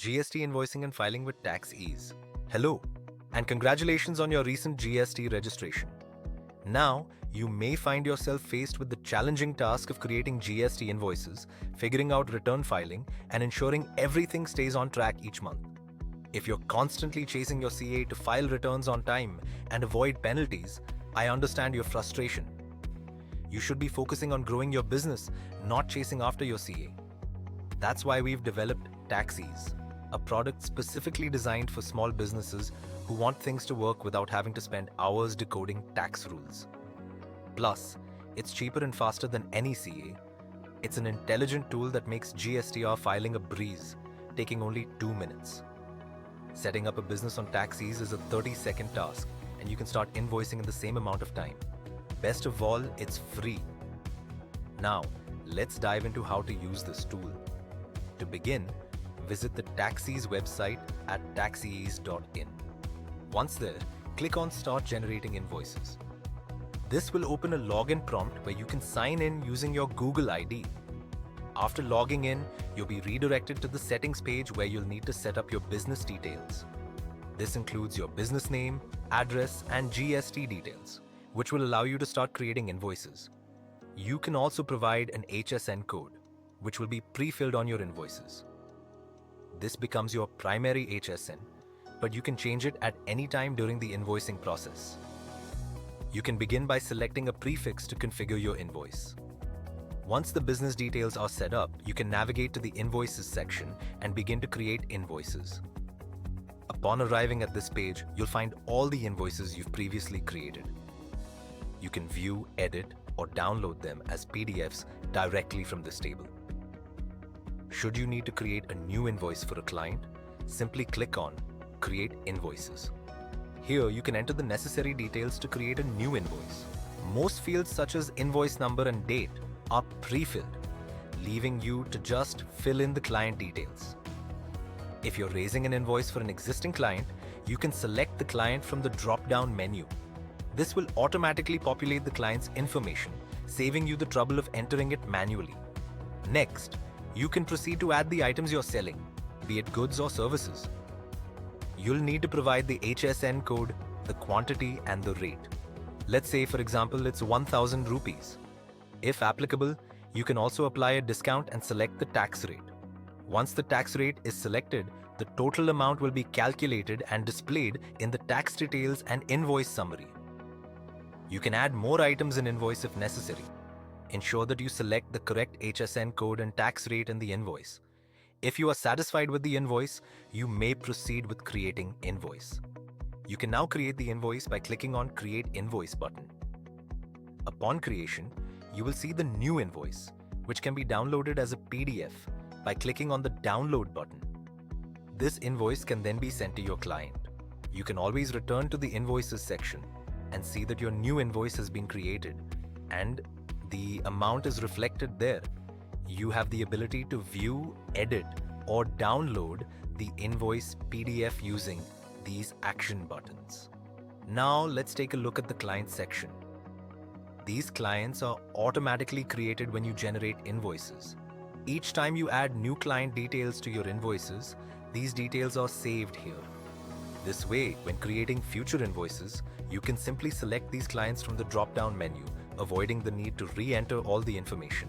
GST Invoicing and Filing with Taxease. Hello, and congratulations on your recent GST registration. Now, you may find yourself faced with the challenging task of creating GST invoices, figuring out return filing, and ensuring everything stays on track each month. If you're constantly chasing your CA to file returns on time and avoid penalties, I understand your frustration. You should be focusing on growing your business, not chasing after your CA. That's why we've developed Taxease, a product specifically designed for small businesses who want things to work without having to spend hours decoding tax rules. Plus, it's cheaper and faster than any CA. It's an intelligent tool that makes GSTR filing a breeze, taking only 2 minutes. Setting up a business on Taxease is a 30-second task, and you can start invoicing in the same amount of time. Best of all, it's free. Now, let's dive into how to use this tool. To begin, visit the Taxease website at taxease.in. Once there, click on Start Generating Invoices. This will open a login prompt where you can sign in using your Google ID. After logging in, you'll be redirected to the settings page where you'll need to set up your business details. This includes your business name, address, and GST details, which will allow you to start creating invoices. You can also provide an HSN code, which will be pre-filled on your invoices. This becomes your primary HSN, but you can change it at any time during the invoicing process. You can begin by selecting a prefix to configure your invoice. Once the business details are set up, you can navigate to the Invoices section and begin to create invoices. Upon arriving at this page, you'll find all the invoices you've previously created. You can view, edit, or download them as PDFs directly from this table. Should you need to create a new invoice for a client, simply click on Create Invoices. Here, you can enter the necessary details to create a new invoice. Most fields such as invoice number and date are pre-filled, leaving you to just fill in the client details. If you're raising an invoice for an existing client, you can select the client from the drop-down menu. This will automatically populate the client's information, saving you the trouble of entering it manually. Next, you can proceed to add the items you're selling, be it goods or services. You'll need to provide the HSN code, the quantity, and the rate. Let's say, for example, it's 1000 rupees. If applicable, you can also apply a discount and select the tax rate. Once the tax rate is selected, the total amount will be calculated and displayed in the tax details and invoice summary. You can add more items in invoice if necessary. Ensure that you select the correct HSN code and tax rate in the invoice. If you are satisfied with the invoice, you may proceed with creating invoice. You can now create the invoice by clicking on Create Invoice button. Upon creation, you will see the new invoice, which can be downloaded as a PDF by clicking on the Download button. This invoice can then be sent to your client. You can always return to the Invoices section and see that your new invoice has been created and the amount is reflected there. You have the ability to view, edit, or download the invoice PDF using these action buttons. Now let's take a look at the client section. These clients are automatically created when you generate invoices. Each time you add new client details to your invoices, these details are saved here. This way, when creating future invoices, you can simply select these clients from the drop-down menu, avoiding the need to re-enter all the information.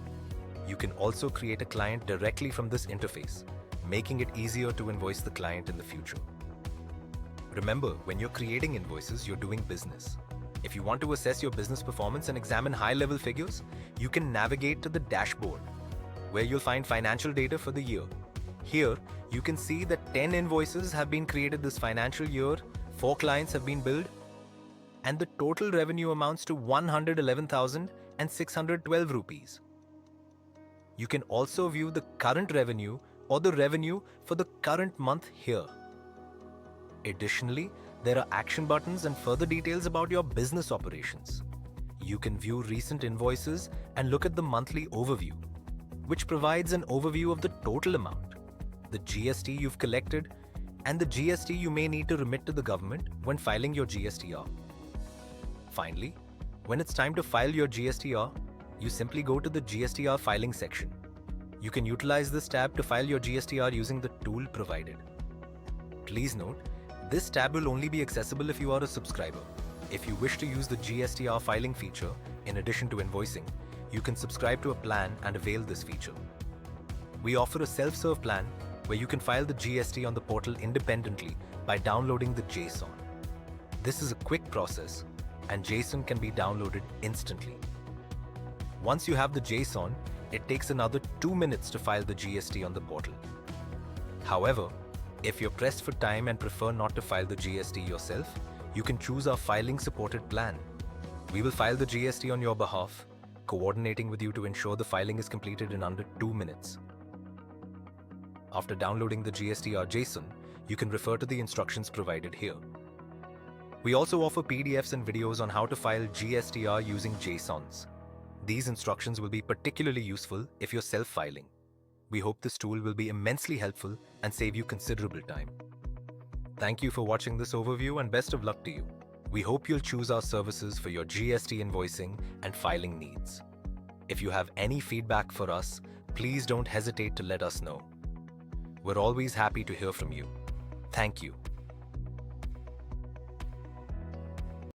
You can also create a client directly from this interface, making it easier to invoice the client in the future. Remember, when you're creating invoices, you're doing business. If you want to assess your business performance and examine high-level figures, you can navigate to the dashboard, where you'll find financial data for the year. Here, you can see that 10 invoices have been created this financial year, 4 clients have been billed, and the total revenue amounts to 111,612 rupees. You can also view the current revenue or the revenue for the current month here. Additionally, there are action buttons and further details about your business operations. You can view recent invoices and look at the monthly overview, which provides an overview of the total amount, the GST you've collected, and the GST you may need to remit to the government when filing your GSTR. Finally, when it's time to file your GSTR, you simply go to the GSTR filing section. You can utilize this tab to file your GSTR using the tool provided. Please note, this tab will only be accessible if you are a subscriber. If you wish to use the GSTR filing feature, in addition to invoicing, you can subscribe to a plan and avail this feature. We offer a self-serve plan where you can file the GST on the portal independently by downloading the JSON. This is a quick process, and JSON can be downloaded instantly. Once you have the JSON, it takes another 2 minutes to file the GST on the portal. However, if you're pressed for time and prefer not to file the GST yourself, you can choose our filing supported plan. We will file the GST on your behalf, coordinating with you to ensure the filing is completed in under 2 minutes. After downloading the GSTR JSON, you can refer to the instructions provided here. We also offer PDFs and videos on how to file GSTR using JSONs. These instructions will be particularly useful if you're self-filing. We hope this tool will be immensely helpful and save you considerable time. Thank you for watching this overview and best of luck to you. We hope you'll choose our services for your GST invoicing and filing needs. If you have any feedback for us, please don't hesitate to let us know. We're always happy to hear from you. Thank you.